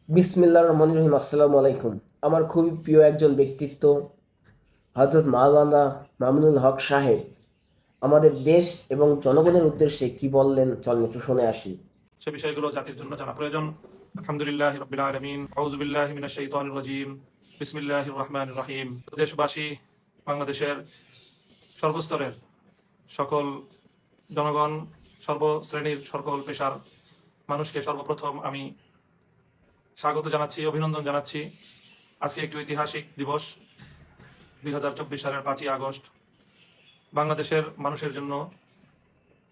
বিসমিল্লাহির রহমানির রহিম। আসসালামু আলাইকুম। আমার খুবই প্রিয় একজন ব্যক্তিত্ব হযরত মাওলানা মামুনুল হক সাহেব আমাদের দেশ এবং জনগণের উদ্দেশ্যে কি বললেন চলেন একটু শুনে আসি। সে বিষয়গুলো জাতির জন্য জানা প্রয়োজন। আলহামদুলিল্লাহি রাব্বিল আলামিন, আউযু বিল্লাহি মিনাশ শাইতানির রাজীম, বিসমিল্লাহির রহমানির রহিম। দেশবাসী, বাংলাদেশের সর্বস্তরের সকল জনগণ, সর্বশ্রেণীর সকল পেশার মানুষকে সর্বপ্রথম আমি স্বাগত জানাচ্ছি, অভিনন্দন জানাচ্ছি। আজকে একটি ঐতিহাসিক দিবস, 2024 সালের 5ই আগস্ট। বাংলাদেশের মানুষের জন্য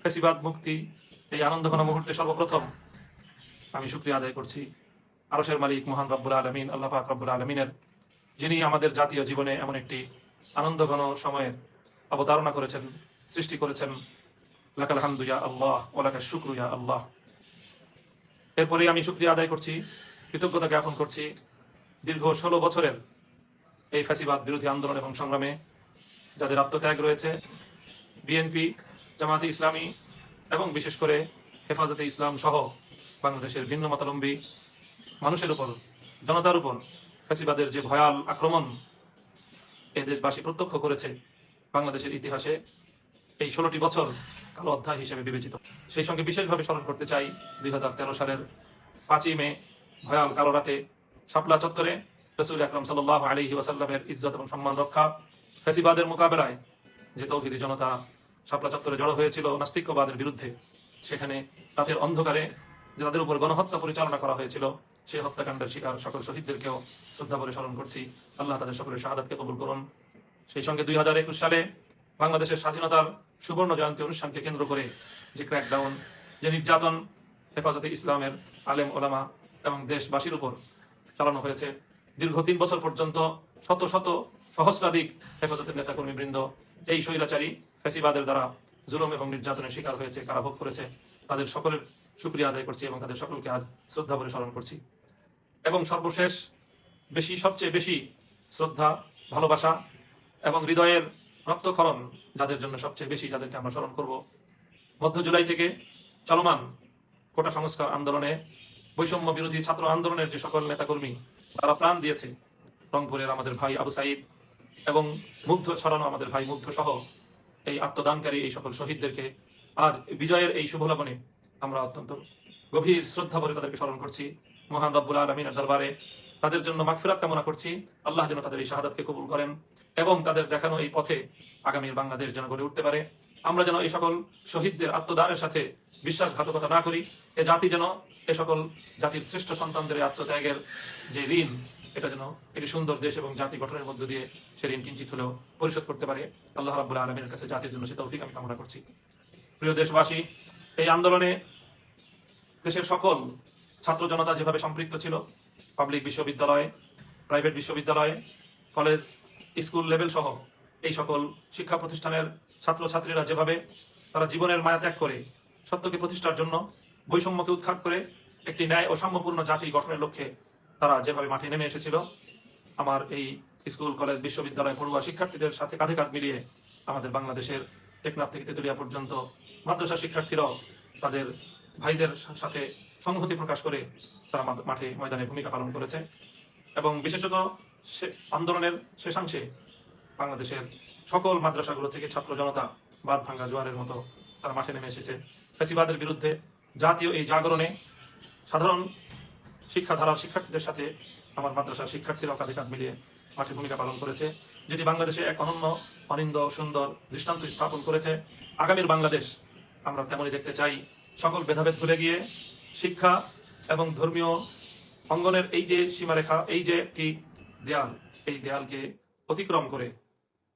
ফ্যাসিবাদ মুক্তি, এই আনন্দঘন মুহূর্তে সর্বপ্রথম আমি শুকরিয়া আদায় করছি আরশের মালিক মহান রব্বুল আলমিন, আল্লাহ পাক রব্বুল আলমিনের, যিনি আমাদের জাতীয় জীবনে এমন একটি আনন্দঘন সময়ের অবতারণা করেছেন, সৃষ্টি করেছেন। লাকাল হামদু ইয়া আল্লাহ ওয়া লাকাশ শুকরু ইয়া আল্লাহ। এরপরে আমি শুকরিয়া আদায় করছি, কৃতজ্ঞতা জ্ঞাপন করছি দীর্ঘ 16 বছরের এই ফ্যাসিবাদ বিরোধী আন্দোলন এবং সংগ্রামে যাদের আত্মত্যাগ রয়েছে, বিএনপি, জামায়াতে ইসলামী এবং বিশেষ করে হেফাজতে ইসলাম সহ বাংলাদেশের ভিন্ন মতাবলম্বী মানুষের উপর, জনতার উপর ফ্যাসিবাদের যে ভয়াল আক্রমণ এ দেশবাসী প্রত্যক্ষ করেছে, বাংলাদেশের ইতিহাসে এই 16টি বছর কালো অধ্যায় হিসেবে বিবেচিত। সেই সঙ্গে বিশেষভাবে স্মরণ করতে চাই 2013 সালের 5ই মে ভয়াল কালো রাতে শাপলা চত্বরে রাসূল আকরাম সাল্লাল্লাহু আলাইহি ওয়াসাল্লামের ইজ্জত এবং সম্মান রক্ষা, ফ্যাসিবাদের মোকাবেলায় যে তৌহিদি জনতা শাপলা চত্বরে জড়ো হয়েছিল নাস্তিক্যবাদের বিরুদ্ধে, সেখানে রাতের অন্ধকারে যে তাদের উপর গণহত্যা পরিচালনা করা হয়েছিল, সেই হত্যাকাণ্ডের শিকার সকল শহীদদেরকেও শ্রদ্ধা করে স্মরণ করছি। আল্লাহ তাদের সকলের শাহাদাতকে কবুল করুন। সেই সঙ্গে 2021 সালে বাংলাদেশের স্বাধীনতার সুবর্ণ জয়ন্তী অনুষ্ঠানকে কেন্দ্র করে যে ক্র্যাকডাউন, যে নির্যাতন হেফাজতে ইসলামের আলেম ওলামা এবং দেশবাসীর উপর চালানো হয়েছে, দীর্ঘ 3 বছর পর্যন্ত শত শত সহস্রাধিক হেফাজতের নেতাকর্মীবৃন্দ এই স্বৈরাচারী ফ্যাসিবাদের দ্বারা জুলুম এবং নির্যাতনের শিকার হয়েছে, কারাভোগ করেছে। তাদের সকলের শুকরিয়া আদায় করছি এবং তাদের সকলকে আজ শ্রদ্ধা ভরে স্মরণ করছি। এবং সর্বশেষ সবচেয়ে বেশি শ্রদ্ধা, ভালোবাসা এবং হৃদয়ের রক্তক্ষরণ যাদের জন্য সবচেয়ে বেশি, যাদেরকে আমরা স্মরণ করব, মধ্য জুলাই থেকে চলমান কোটা সংস্কার আন্দোলনে, বৈষম্য বিরোধী ছাত্র আন্দোলনের যে সকল নেতাকর্মী তারা প্রাণ দিয়েছে, রংপুরের আমাদের ভাই আবু সাইদ এবং মুগ্ধ ছড়ানো আমাদের ভাই মুগ্ধ সহ এই আত্মদানকারী এই সকল শহীদদেরকে আজ বিজয়ের এই শুভ লগনে আমরা অত্যন্ত গভীর শ্রদ্ধা ভরে তাদেরকে স্মরণ করছি। মহান রব্বুল আলমিনের দরবারে তাদের জন্য মাগফিরাত কামনা করছি। আল্লাহ যেন তাদের এই শাহাদাতকে কবুল করেন এবং তাদের দেখানো এই পথে আগামীর বাংলাদেশ যেন গড়ে উঠতে পারে। আমরা যেন এই সকল শহীদদের আত্মদানের সাথে বিশ্বাসঘাতকতা না করি। এ জাতি যেন এ সকল জাতির শ্রেষ্ঠ সন্তানদের আত্মত্যাগের যে ঋণ, এটা যেন একটি সুন্দর দেশ এবং জাতি গঠনের মধ্য দিয়ে সে ঋণ কিঞ্চিত হলেও পরিশোধ করতে পারে। আল্লাহ রাব্বুল আলমীর কাছে জাতির জন্য সে তৌফিক আমি কামনা করছি। প্রিয় দেশবাসী, এই আন্দোলনে দেশের সকল ছাত্র জনতা যেভাবে সম্পৃক্ত ছিল, পাবলিক বিশ্ববিদ্যালয়, প্রাইভেট বিশ্ববিদ্যালয়, কলেজ, স্কুল লেভেল সহ এই সকল শিক্ষা প্রতিষ্ঠানের ছাত্রছাত্রীরা যেভাবে তারা জীবনের মায়া ত্যাগ করে সত্যকে প্রতিষ্ঠার জন্য, বৈষম্যকে উৎখাত করে একটি ন্যায় ও সাম্যপূর্ণ জাতি গঠনের লক্ষ্যে তারা যেভাবে মাঠে নেমে এসেছিল, আমার এই স্কুল কলেজ বিশ্ববিদ্যালয় পড়ুয়া শিক্ষার্থীদের সাথে কাঁধে কাঁধ মিলিয়ে আমাদের বাংলাদেশের টেকনাফ থেকে তেতুলিয়া পর্যন্ত মাদ্রাসা শিক্ষার্থীরাও তাদের ভাইদের সাথে সংহতি প্রকাশ করে তারা মাঠে ময়দানে ভূমিকা পালন করেছে। এবং বিশেষত আন্দোলনের শেষাংশে বাংলাদেশের সকল মাদ্রাসাগুলো থেকে ছাত্র জনতা বাদ ভাঙ্গা জোয়ারের মতো তারা মাঠে নেমে এসেছে ফ্যাসিবাদের বিরুদ্ধে। জাতীয় এই জাগরণে সাধারণ শিক্ষাধারার শিক্ষার্থীদের সাথে আমার মাদ্রাসার শিক্ষার্থীরাও কাঁধে কাঁধ মিলিয়ে মাঠে ভূমিকা পালন করেছে, যেটি বাংলাদেশে এক অনন্য, অনিন্দ, সুন্দর দৃষ্টান্ত স্থাপন করেছে। আগামীর বাংলাদেশ আমরা তেমনই দেখতে চাই। সকল ভেদাভেদ ভুলে গিয়ে শিক্ষা এবং ধর্মীয় অঙ্গনের এই যে সীমারেখা, এই যে একটি দেয়াল, এই দেয়ালকে অতিক্রম করে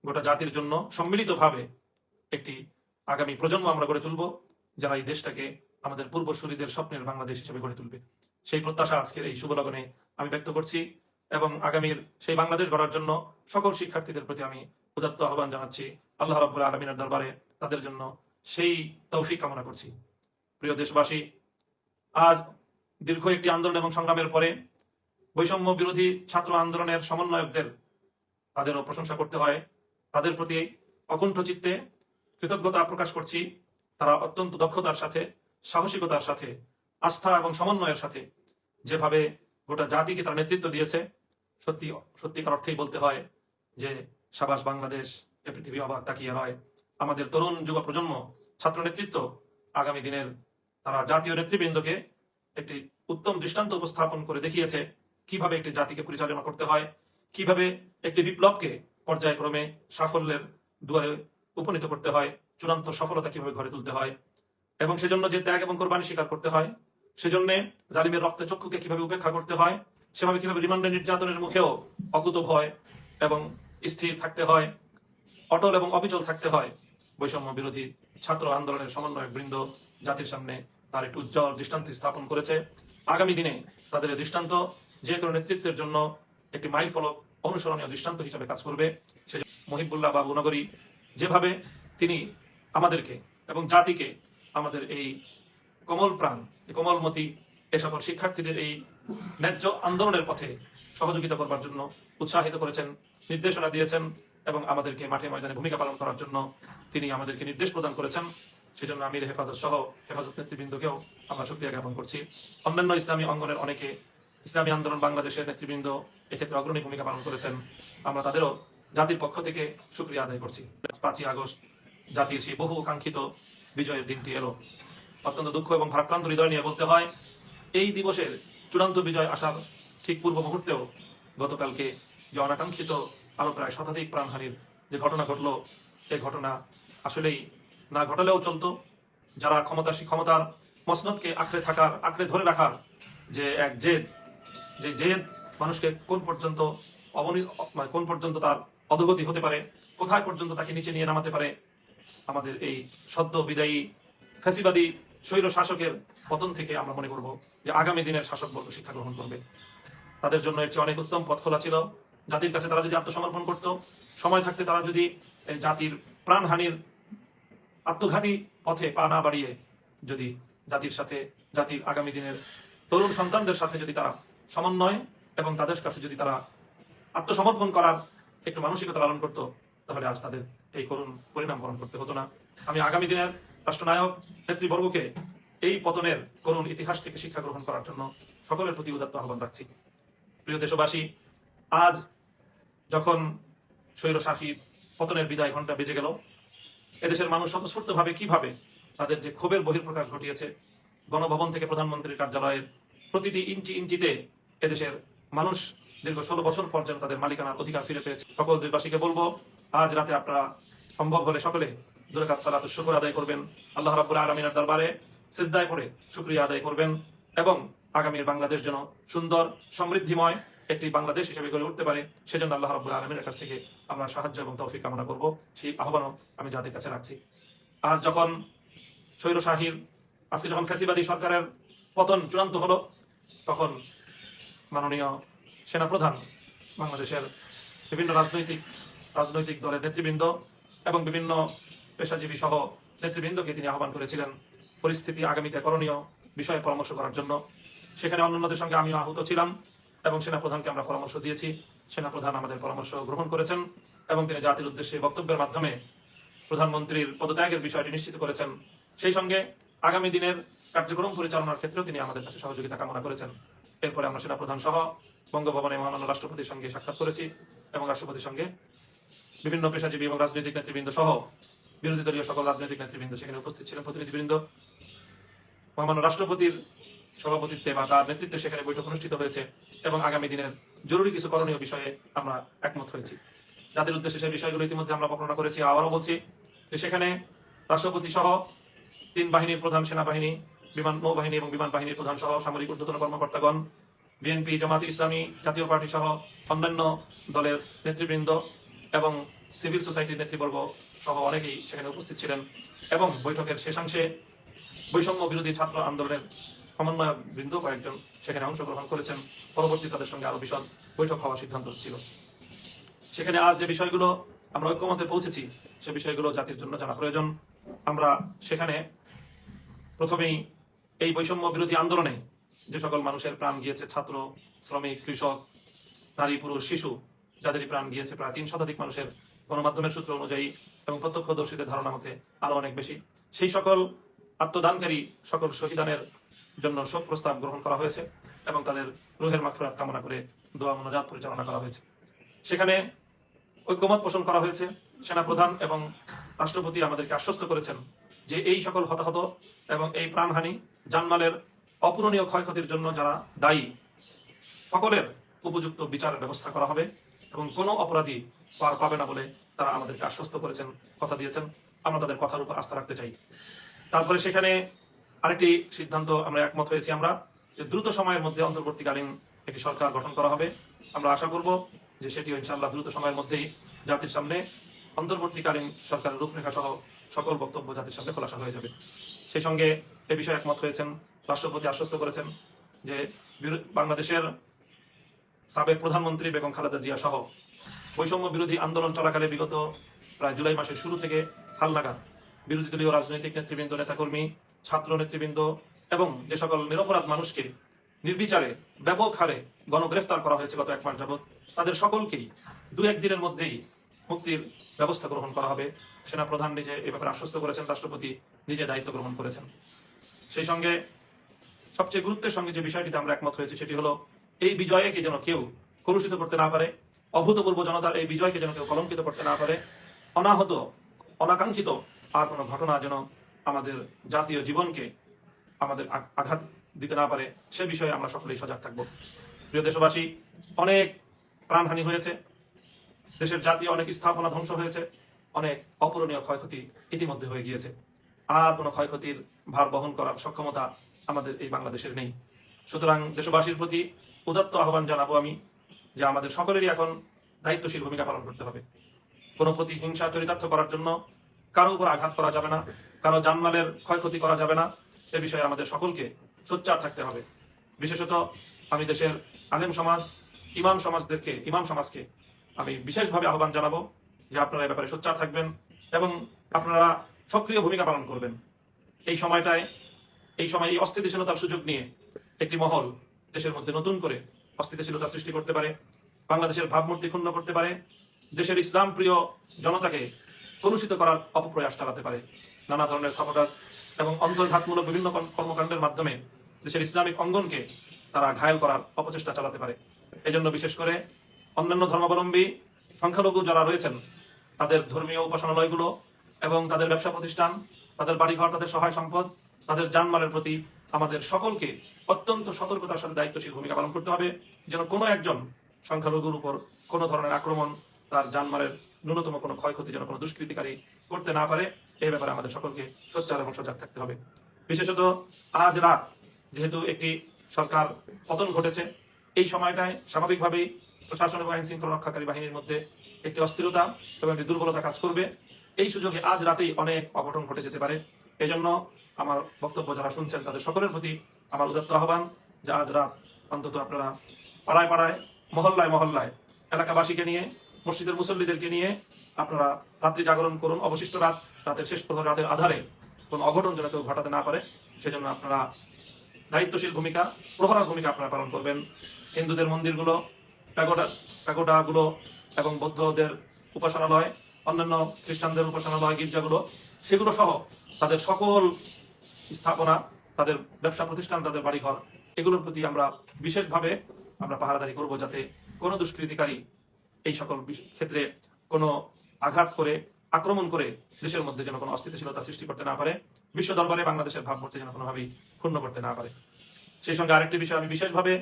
গোটা জাতির জন্য সম্মিলিতভাবে একটি আগামী প্রজন্ম আমরা গড়ে তুলব, যারা এই দেশটাকে আমাদের পূর্বসূরীদের স্বপ্নের বাংলাদেশ হিসেবে গড়ে তুলবে। সেই প্রত্যাশা আজকের এই শুভ লগনে আমি ব্যক্ত করছি এবং আগামীর সেই বাংলাদেশ গড়ার জন্য সকল শিক্ষার্থীদের প্রতি আমি উদাত্ত আহ্বান জানাচ্ছি। আল্লাহ রাব্বুল আলামিনের দরবারে তাদের জন্য সেই তৌফিক কামনা করছি। প্রিয় দেশবাসী, আজ দীর্ঘ একটি আন্দোলন এবং সংগ্রামের পরে বৈষম্য বিরোধী ছাত্র আন্দোলনের সমন্বয়কদের, তাদেরও প্রশংসা করতে হয়, তাদের প্রতি অকুণ্ঠ চিত্তে কৃতজ্ঞতা প্রকাশ করছি। তারা অত্যন্ত দক্ষতার সাথে, সাহসিকতার সাথে, আস্থা এবং সমন্বয়ের সাথে যেভাবে গোটা জাতিকে তারা নেতৃত্ব দিয়েছে। সত্যিকার অর্থেই বলতে হয় যে সাবাস বাংলাদেশ, এ পৃথিবী অবাক তাকিয়ে রয়। আমাদের তরুণ যুব প্রজন্ম, ছাত্র নেতৃত্ব আগামী দিনের তারা জাতীয় নেতৃবৃন্দকে একটি উত্তম দৃষ্টান্ত উপস্থাপন করে দেখিয়েছে কিভাবে একটি জাতিকে পরিচালনা করতে হয়, কিভাবে একটি বিপ্লবকে পর্যায়ক্রমে সাফল্যের দুয়ারে উপনীত করতে হয়, চূড়ান্ত সফলতা কিভাবে ঘরে তুলতে হয়, এবং সেজন্য যে ত্যাগ এবং কোরবানি স্বীকার করতে হয়, সেজন্য জালিমের রক্তে চক্ষুকে কিভাবে উপেক্ষা করতে হয়, সেভাবে কিভাবে রিমান্ডে নির্যাতনের মুখেও অকুত ভয় এবং স্থির থাকতে হয়, অটল এবং অবিচল থাকতে হয়। বৈষম্য বিরোধী ছাত্র আন্দোলনের সমন্বয়ক বৃন্দ জাতির সামনে তার একটি উজ্জ্বল দৃষ্টান্ত স্থাপন করেছে। আগামী দিনে তাদের এই দৃষ্টান্ত যে কোনো নেতৃত্বের জন্য একটি মাইল ফলক, অনুসরণীয় দৃষ্টান্ত হিসেবে কাজ করবে। সে মহিবুল্লাহ বাবু নগরী যেভাবে তিনি আমাদেরকে এবং জাতিকে, আমাদের এই কোমল প্রাণ, কোমলমতি এ সকল শিক্ষার্থীদের এই ন্যায্য আন্দোলনের পথে সহযোগিতা করবার জন্য উৎসাহিত করেছেন, নির্দেশনা দিয়েছেন এবং আমাদেরকে মাঠে ময়দানে ভূমিকা পালন করার জন্য তিনি আমাদেরকে নির্দেশ প্রদান করেছেন। সেজন্য আমির হেফাজত সহ হেফাজত নেতৃবৃন্দকেও আমরা শুকরিয়া জ্ঞাপন করছি। অন্যান্য ইসলামী অঙ্গনের অনেকে, ইসলামী আন্দোলন বাংলাদেশের নেতৃবৃন্দ এক্ষেত্রে অগ্রণী ভূমিকা পালন করেছেন। আমরা তাদেরও জাতির পক্ষ থেকে শুকরিয়া আদায় করছি। 5ই আগস্ট জাতির সেই বহু কাঙ্ক্ষিত বিজয়ের দিনটি এলো। অত্যন্ত দুঃখ এবং ভারাক্রান্ত হৃদয় নিয়ে বলতে হয়, এই দিবসের চূড়ান্ত বিজয় আসার ঠিক পূর্ব মুহূর্তেও গতকালকে যে অনাকাঙ্ক্ষিত আরো প্রায় শতাধিক প্রাণহানির যে ঘটনা ঘটলো, এই ঘটনা আসলেই না ঘটালেও চলতো। যারা ক্ষমতার মসনদকে আঁকড়ে ধরে রাখার যে এক জেদ, যে জেদ মানুষকে কোন পর্যন্ত তার অধোগতি হতে পারে, কোথায় পর্যন্ত তাকে নিচে নিয়ে নামাতে পারে, আমাদের এই সদ্য বিদায়ী ফ্যাসিবাদী স্বৈর শাসকের পতন থেকে আমরা মনে করব যে আগামী দিনের শাসকবর্গ শিক্ষা গ্রহণ করবে। তাদের জন্য এর চেয়ে অনেক উত্তম পথ খোলা ছিল। জাতির কাছে তারা যদি আত্মসমর্পণ করত, সময় থাকতে তারা যদি জাতির প্রাণহানির আত্মঘাতী পথে পা না বাড়িয়ে যদি জাতির আগামী দিনের তরুণ সন্তানদের সাথে যদি তারা সমন্বয় এবং তাদের কাছে যদি তারা আত্মসমর্পণ করার একটু মানসিকতা লালন করত, তাহলে আজ তাদের এই করুণ পরিণাম বরণ করতে হতো না। আমি আগামী দিনের রাষ্ট্রনায়ক নেতৃবর্গকে এই পতনের করুণ ইতিহাস থেকে শিক্ষা গ্রহণ করার জন্য সকলের প্রতি উদাত্ত আহ্বান রাখছি। প্রিয় দেশবাসী, আজ যখন স্বৈরশাসীর পতনের বিদায় ঘণ্টা বেজে গেল, এদেশের মানুষ স্বতঃস্ফূর্তভাবে কিভাবে তাদের যে ক্ষোভের বহিঃপ্রকাশ ঘটিয়েছে, গণভবন থেকে প্রধানমন্ত্রীর কার্যালয়ের প্রতিটি ইঞ্চিতে এদেশের মানুষ দীর্ঘ 16 বছর পর যেন তাদের মালিকানার অধিকার ফিরে পেয়েছে। সকল দেশবাসীকে বলবো, আজ রাতে আপনারা সম্ভব হলে সকলে দুরাকাত সালাতুশ শুকর আদায় করবেন, আল্লাহ রাব্বুল আলামিনের দরবারে সিজদায় পড়ে শুকরিয়া আদায় করবেন এবং আগামীর বাংলাদেশ যেন সুন্দর সমৃদ্ধিময় একটি বাংলাদেশ হিসেবে গড়ে উঠতে পারে, সেজন্য আল্লাহ রাব্বুল আলামিনের কাছ থেকে আমরা সাহায্য এবং তৌফিক কামনা করব। সেই আহ্বানও আমি জাতির কাছে রাখছি। আজ যখন আজকে যখন ফ্যাসিবাদী সরকারের পতন চূড়ান্ত হলো, তখন মাননীয় সেনাপ্রধান বাংলাদেশের বিভিন্ন রাজনৈতিক দলের নেতৃবৃন্দ এবং বিভিন্ন পেশাজীবী সহ নেতৃবৃন্দকে তিনি আহ্বান করেছিলেন পরিস্থিতি আগামীতে করণীয় বিষয়ে পরামর্শ করার জন্য। সেখানে অন্যান্যদের সঙ্গে আমিও আহত ছিলাম এবং সেনাপ্রধানকে আমরা পরামর্শ দিয়েছি। সেনাপ্রধান আমাদের পরামর্শ গ্রহণ করেছেন এবং তিনি জাতির উদ্দেশ্যে বক্তব্যের মাধ্যমে প্রধানমন্ত্রীর পদত্যাগের বিষয়টি নিশ্চিত করেছেন। সেই সঙ্গে আগামী দিনের কার্যক্রম পরিচালনার ক্ষেত্রেও তিনি আমাদের কাছে সহযোগিতা কামনা করেছেন। এরপরে আমরা সেনাপ্রধান সহ বঙ্গভবনে মহামান্য রাষ্ট্রপতির সঙ্গে সাক্ষাৎ করেছি এবং রাষ্ট্রপতির সঙ্গে বিভিন্ন পেশাজীবী এবং রাজনৈতিক নেতৃবৃন্দ সহ বিরোধী দলীয় সকল রাজনৈতিক নেতৃবৃন্দ সেখানে উপস্থিত ছিলেন, প্রতিনিধিবৃন্দ। মহামান্য রাষ্ট্রপতির সভাপতিত্বে বা তার নেতৃত্বে সেখানে বৈঠক অনুষ্ঠিত হয়েছে এবং আগামী দিনের জরুরি কিছু করণীয় বিষয়ে আমরা একমত হয়েছি। জাতির উদ্দেশ্যে সেই বিষয়গুলো ইতিমধ্যে আমরা বর্ণনা করেছি। আবারও বলছি যে সেখানে রাষ্ট্রপতি সহ 3 বাহিনীর প্রধান, সেনাবাহিনী, নৌবাহিনী এবং বিমান বাহিনীর প্রধান সহ সামরিক ঊর্ধ্বতন কর্মকর্তাগণ, বিএনপি, জামায়াতে ইসলামী, জাতীয় পার্টি সহ অন্যান্য দলের নেতৃবৃন্দ এবং সিভিল সোসাইটির নেতৃবর্গ সহ অনেকেই সেখানে উপস্থিত ছিলেন এবং বৈঠকের শেষাংশে বৈষম্য বিরোধী ছাত্র আন্দোলনের সমন্বয়ক বৃন্দ কয়েকজন সেখানে অংশগ্রহণ করেছেন। পরবর্তী তাদের সঙ্গে আরো বিশদ বৈঠক হওয়ার সিদ্ধান্ত ছিল। সেখানে আজ যে বিষয়গুলো আমরা ঐক্যমতে পৌঁছেছি, সে বিষয়গুলো জাতির জন্য জানা প্রয়োজন। আমরা সেখানে প্রথমেই এই বৈষম্য বিরোধী আন্দোলনে যে সকল মানুষের প্রাণ গিয়েছে, ছাত্র, শ্রমিক, কৃষক, নারী, পুরুষ, শিশু, যাদেরই প্রাণ গিয়েছে প্রায় 3 শতাধিক মানুষের গণমাধ্যমের সূত্র অনুযায়ী এবং প্রত্যক্ষদর্শীদের ধারণা মতে আরো অনেক বেশি, সেই সকল আত্মদানকারী সকল শহীদানের জন্য শোক প্রস্তাব গ্রহণ করা হয়েছে এবং তাদের রুহের মাগফিরাত কামনা করে দোয়া মোনাজাত পরিচালনা করা হয়েছে। সেখানে ঐক্যমত পোষণ করা হয়েছে। সেনাপ্রধান এবং রাষ্ট্রপতি আমাদেরকে আশ্বস্ত করেছেন যে এই সকল হতাহত এবং এই প্রাণহানি, জানমালের অপূরণীয় ক্ষয়ক্ষতির জন্য যারা দায়ী, সকলের উপযুক্ত বিচারের ব্যবস্থা করা হবে এবং কোনো অপরাধী পার পাবে না বলে তারা আমাদেরকে আশ্বস্ত করেছেন, কথা দিয়েছেন। আমরা তাদের কথার উপর আস্থা রাখতে চাই। তারপরে সেখানে আরেকটি সিদ্ধান্ত আমরা একমত হয়েছি আমরা, যে দ্রুত সময়ের মধ্যে অন্তর্বর্তীকালীন একটি সরকার গঠন করা হবে। আমরা আশা করব যে সেটিও ইনশাআল্লাহ দ্রুত সময়ের মধ্যেই জাতির সামনে অন্তর্বর্তীকালীন সরকারের রূপরেখা সহ সকল বক্তব্য জাতির সামনে খোলাসা হয়ে যাবে। সেই সঙ্গে এ বিষয়ে একমত হয়েছেন, রাষ্ট্রপতি আশ্বস্ত করেছেন যে বাংলাদেশের সাবেক প্রধানমন্ত্রী বেগম খালেদা জিয়া সহ বৈষম্য বিরোধী আন্দোলন চলাকালে বিগত প্রায় জুলাই মাসের শুরু থেকে হালনাগাদ বিরোধী দলীয় রাজনৈতিক নেতৃবৃন্দ, নেতাকর্মী, ছাত্র নেতৃবৃন্দ এবং যে সকল নিরপরাধ মানুষকে নির্বিচারে ব্যাপক হারে গণগ্রেফতার করা হয়েছে গত 1 মাস যাবৎ, তাদের সকলকেই 2-1 দিনের মধ্যেই মুক্তির ব্যবস্থা গ্রহণ করা হবে। সেনাপ্রধান নিজে এ ব্যাপারে আশ্বস্ত করেছেন, রাষ্ট্রপতি নিজে দায়িত্ব গ্রহণ করেছেন। সেই সঙ্গে সবচেয়ে গুরুত্বের সঙ্গে যে বিষয়টিতে আমরা একমত হয়েছে সেটি হলো এই বিজয়কে যেন কেউ কলুষিত করতে না পারে, অভূতপূর্ব জনতার এই বিজয়কে যেন কেউ কলঙ্কিত করতে না পারে, অনাহত অনাকাঙ্ক্ষিত আর কোনো ঘটনা যেন আমাদের জাতীয় জীবনকে আমাদের আঘাত দিতে না পারে, সে বিষয়ে আমরা সকলেই সজাগ থাকব। প্রিয় দেশবাসী, অনেক প্রাণহানি হয়েছে, দেশের জাতীয় অনেক স্থাপনা ধ্বংস হয়েছে, অনেক অপূরণীয় ক্ষয়ক্ষতি ইতিমধ্যে হয়ে গিয়েছে। আর কোনো ক্ষয়ক্ষতির ভার বহন করার সক্ষমতা আমাদের এই বাংলাদেশের নেই। সুতরাং দেশবাসীর প্রতি উদাত্ত আহ্বান জানাবো আমি যে আমাদের সকলেরই এখন দায়িত্বশীল ভূমিকা পালন করতে হবে। কোনো প্রতিহিংসা চরিতার্থ করার জন্য কারো উপর আঘাত করা যাবে না, কারো জানমালের ক্ষয়ক্ষতি করা যাবে না, এ বিষয়ে আমাদের সকলকে সোচ্চার থাকতে হবে। বিশেষত আমি দেশের আলেম সমাজ, ইমাম সমাজকে আমি বিশেষভাবে আহ্বান জানাবো যে আপনারা এ ব্যাপারে সোচ্চার থাকবেন এবং আপনারা সক্রিয় ভূমিকা পালন করবেন। এই সময় এই অস্থিতিশীলতার সুযোগ নিয়ে একটি মহল দেশের মধ্যে নতুন করে অস্থিতিশীলতা সৃষ্টি করতে পারে, বাংলাদেশের ভাবমূর্তি ক্ষুণ্ণ করতে পারে, দেশের ইসলাম প্রিয় জনতাকে কলুষিত করার অপপ্রয়াস চালাতে পারে। নানা ধরনের সাবোটাজ এবং অন্তর্ঘাতমূলক বিভিন্ন কর্মকাণ্ডের মাধ্যমে দেশের ইসলামিক অঙ্গনকে তারা ঘায়েল করার অপচেষ্টা চালাতে পারে। এজন্য বিশেষ করে অন্যান্য ধর্মাবলম্বী সংখ্যালঘু যারা রয়েছেন, তাদের ধর্মীয় উপাসনালয়গুলো এবং তাদের ব্যবসা প্রতিষ্ঠান, তাদের বাড়িঘর, তাদের সহায় সম্পদ, তাদের জানমালের প্রতি আমাদের সকলকে অত্যন্ত সতর্কতার সাথে দায়িত্বশীল ভূমিকা পালন করতে হবে, যেন কোনো একজন সংখ্যালঘুর উপর কোনো ধরনের আক্রমণ, তার জানমালের ন্যূনতম কোনো ক্ষয়ক্ষতি যেন কোনো দুষ্কৃতিকারী করতে না পারে, এই ব্যাপারে আমাদের সকলকে সোচ্চার এবং সজাগ থাকতে হবে। বিশেষত আজ রাত যেহেতু একটি সরকার পতন ঘটেছে, এই সময়টায় স্বাভাবিকভাবেই প্রশাসন এবং আইন শৃঙ্খলা রক্ষাকারী বাহিনীর মধ্যে একটি অস্থিরতা এবং একটি দুর্বলতা কাজ করবে। এই সুযোগে আজ রাতেই অনেক অঘটন ঘটে যেতে পারে। এই জন্য আমার বক্তব্য যারা শুনছেন তাদের সকলের প্রতি আমার উদাত্ত আহ্বান যে আজ রাত অন্তত আপনারা পাড়ায় পাড়ায়, মহল্লায় মহল্লায় এলাকাবাসীকে নিয়ে, মসজিদের মুসল্লিদেরকে নিয়ে আপনারা রাত্রি জাগরণ করুন। অবশিষ্ট রাতের শেষ প্রহর, রাতের আধারে কোনো অঘটন যেন কেউ ঘটাতে না পারে, সেজন্য আপনারা দায়িত্বশীল ভূমিকা, প্রহরার ভূমিকা আপনারা পালন করবেন। হিন্দুদের মন্দিরগুলো, প্যাগোডাগুলো এবং বৌদ্ধদের উপাসনালয়, অন্যান্য খ্রিস্টানদের উপাসনালয়, গির্জাগুলো, সেগুলো সহ তাদের সকল স্থাপনা, তাদের ব্যবসা প্রতিষ্ঠান, তাদের বাড়িঘর, এগুলোর প্রতি আমরা বিশেষভাবে আমরা পাহারাদারি করব, যাতে কোনো দুষ্কৃতিকারী এই সকল ক্ষেত্রে কোনো আঘাত করে, আক্রমণ করে দেশের মধ্যে যেন কোনো অস্থিতিশীলতা সৃষ্টি করতে না পারে, বিশ্ব দরবারে বাংলাদেশের ভাবমূর্তি যেন কোনোভাবেই ক্ষুণ্ণ করতে না পারে। সেই সঙ্গে আরেকটি বিষয় আমি বিশেষভাবে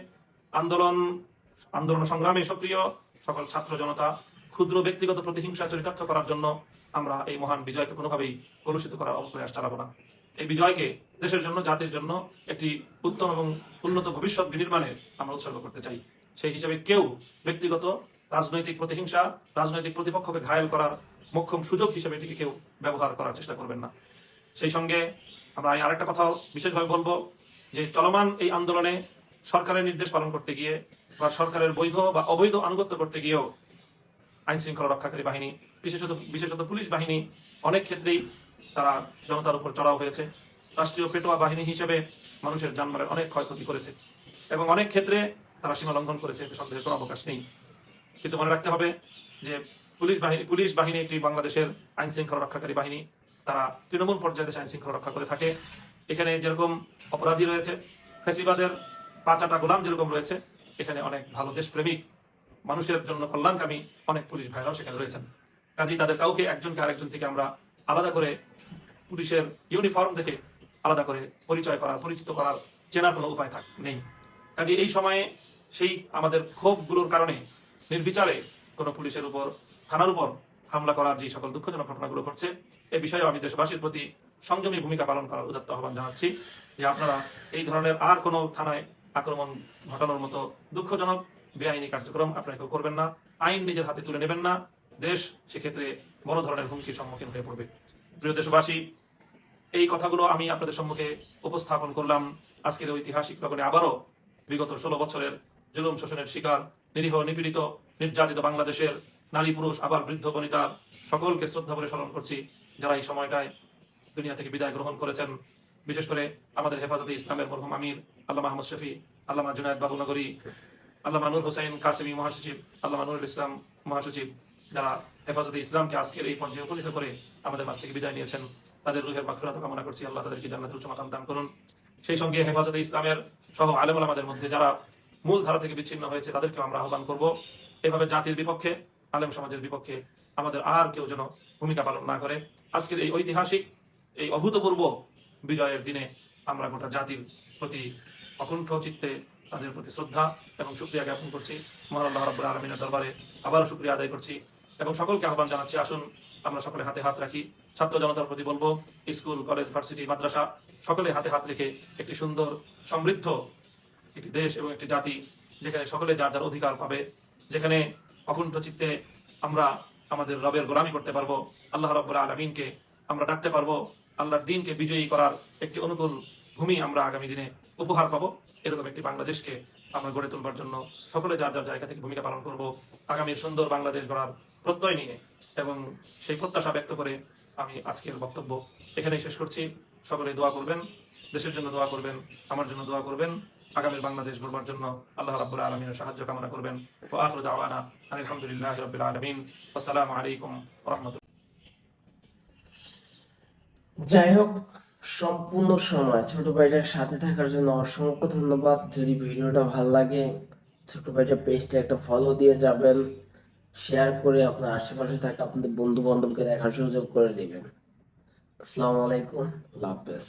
আন্দোলন সংগ্রামে সক্রিয় সকল ছাত্র জনতা, ক্ষুদ্র ব্যক্তিগত প্রতিহিংসা চরিতার্থ করার জন্য আমরা এই মহান বিজয়কে কোনোভাবেই কলুষিত করার অপপ্রয়াস চালাবো না। এই বিজয়কে দেশের জন্য, জাতির জন্য একটি উত্তম এবং উন্নত ভবিষ্যৎ বিনির্মাণে আমরা উৎসর্গ করতে চাই। সেই হিসেবে কেউ ব্যক্তিগত রাজনৈতিক প্রতিহিংসা, রাজনৈতিক প্রতিপক্ষকে ঘায়েল করার মোক্ষম সুযোগ হিসেবে এটিকে কেউ ব্যবহার করার চেষ্টা করবেন না। সেই সঙ্গে আমরা আরেকটা কথাও বিশেষভাবে বলবো যে চলমান এই আন্দোলনে সরকারের নির্দেশ পালন করতে গিয়ে বা সরকারের বৈধ বা অবৈধ আনুগত্য করতে গিয়েও আইন শৃঙ্খলা রক্ষাকারী বাহিনী, বিশেষত পুলিশ বাহিনী অনেক ক্ষেত্রেই তারা জনতার উপর চড়াও হয়েছে। রাষ্ট্রীয় পেটোয়া বাহিনী হিসেবে মানুষের জানমালের অনেক ক্ষয়ক্ষতি করেছে এবং অনেক ক্ষেত্রে তারা সীমা লঙ্ঘন করেছে, এতে সন্দেহের কোনো অবকাশ নেই। কিন্তু মনে রাখতে হবে যে পুলিশ বাহিনী একটি বাংলাদেশের আইন শৃঙ্খলা রক্ষাকারী বাহিনী, তারা তৃণমূল পর্যায়ে দেশে আইন শৃঙ্খলা রক্ষা করে থাকে। এখানে যেরকম অপরাধী রয়েছে, ফ্যাসিবাদের পাঁচাটা গোলাম যেরকম রয়েছে, এখানে অনেক ভালো দেশপ্রেমিক, মানুষের জন্য কল্যাণকামী অনেক পুলিশ ভাইরাও সেখানে রয়েছেন। কাজেই তাদের কাউকে একজনকে আরেকজন থেকে আমরা আলাদা করে পুলিশের ইউনিফর্ম দেখে আলাদা করে পরিচয় করার, পরিচিত করার, চেনার কোনো উপায় নেই। কাজে এই সময়ে সেই আমাদের ক্ষোভগুলোর কারণে নির্বিচারে কোনো পুলিশের উপর, থানার উপর হামলা করার যে সকল দুঃখজনক ঘটনাগুলো ঘটছে, এ বিষয়ে আমি দেশবাসীর প্রতি সংযমী ভূমিকা পালন করার উদাত্ত আহ্বান জানাচ্ছি যে আপনারা এই ধরনের আর কোনো থানায় আক্রমণ ঘটানোর মতো দুঃখজনক বেআইনি কার্যক্রম আপনারা কেউ করবেন না। আইন নিজের হাতে তুলে নেবেন না। দেশ সেক্ষেত্রে বড় ধরনের হুমকির সম্মুখীন হয়ে পড়বে। প্রিয় দেশবাসী, এই কথাগুলো আমি আপনাদের সম্মুখে উপস্থাপন করলাম আজকের ঐতিহাসিক লগনে আবারও বিগত 16 বছরের জুলুম শোষণের শিকার, নিরীহ, নিপীড়িত, নির্যাতিত বাংলাদেশের নারী, পুরুষ, আবার বৃদ্ধ বনিতা সকলকে শ্রদ্ধা করে স্মরণ করছি, যারা এই সময়টায় দুনিয়া থেকে বিদায় গ্রহণ করেছেন। বিশেষ করে আমাদের হেফাজতে ইসলামের মরহুম আমির আল্লামা আহমদ শফি, আল্লামা জুনায়েদ বাবুনগরী, আল্লামা নূর হোসেন কাসেমি মহাসচিব, আল্লামা নুরুল ইসলাম মহাসচিব, যারা হেফাজতে ইসলামকে আজকের এই পর্যায়ে উপনীত করে আমাদের মাঝ থেকে বিদায় নিয়েছেন, তাদের রুহের মাগফিরাত কামনা করছি। আল্লাহ তাদেরকে জান্নাতুল উচ্চ মাকাম দান করুন। সেই সঙ্গে হেফাজতে ইসলামের সহ আলেম ওলামাদের মধ্যে যারা মূল ধারা থেকে বিচ্ছিন্ন হয়েছে, তাদেরকেও আমরা আহ্বান করব, এভাবে জাতির বিপক্ষে, আলেম সমাজের বিপক্ষে আমাদের আর কেউ যেন ভূমিকা পালন না করে। আজকের এই ঐতিহাসিক, এই অভূতপূর্ব বিজয়ের দিনে আমরা গোটা জাতির প্রতি অকুণ্ঠ চিত্তে তাদের প্রতি শ্রদ্ধা এবং শুকরিয়া জ্ঞাপন করছি। মহান আল্লাহ রাব্বুল আলামিনের দরবারে আবারও শুকরিয়া আদায় করছি এবং সকলকে আহ্বান জানাচ্ছি, আসুন আমরা সকলে হাতে হাত রাখি। ছাত্র জনতার প্রতি বলবো, স্কুল, কলেজ, ভার্সিটি, মাদ্রাসা সকলে হাতে হাত রেখে একটি সুন্দর, সমৃদ্ধ একটি দেশ এবং একটি জাতি, যেখানে সকলে যার যার অধিকার পাবে, যেখানে অকুণ্ঠ চিত্তে আমরা আমাদের রবের গোলামি করতে পারবো, আল্লাহ রাব্বুল আলামিনকে আমরা ডাকতে পারবো, আল্লাহর দ্বীনকে বিজয়ী করার একটি অনুকূল ভূমি আমরা আগামী দিনে উপহার পাবো। এরকম একটি বাংলাদেশকে আমরা গড়ে তুলবার জন্য সকলে যার যার জায়গা থেকে ভূমিকা পালন করব, আগামীর সুন্দর বাংলাদেশ গড়ার প্রত্যয় নিয়ে এবং সেই প্রত্যাশা ব্যক্ত করে আমি আজকের বক্তব্য এখানেই শেষ করছি। সকলে দোয়া করবেন, দেশের জন্য দোয়া করবেন, আমার জন্য দোয়া করবেন, আগামীর বাংলাদেশ গড়বার জন্য আল্লাহ রাব্বুল আলামিনের সাহায্য কামনা করবেন। ওয়া আখিরু দাওয়ানা আলহামদুলিল্লাহি রাব্বিল আলামিন। আসসালামু আলাইকুম ওয়া রাহমাতুল্লাহ। যাই হোক, সম্পূর্ণ সময় ছোট ভাইটার সাথে থাকার জন্য অসংখ্য ধন্যবাদ। যদি ভিডিওটা ভালো লাগে, ছোট ভাইটার পেজটা একটা ফলো দিয়ে যাবেন, শেয়ার করে আপনার আশেপাশে থাকা আপনাদের বন্ধু বান্ধবকে দেখার সুযোগ করে দিবেন। আসসালামু আলাইকুম, আল্লাহ হাফেজ।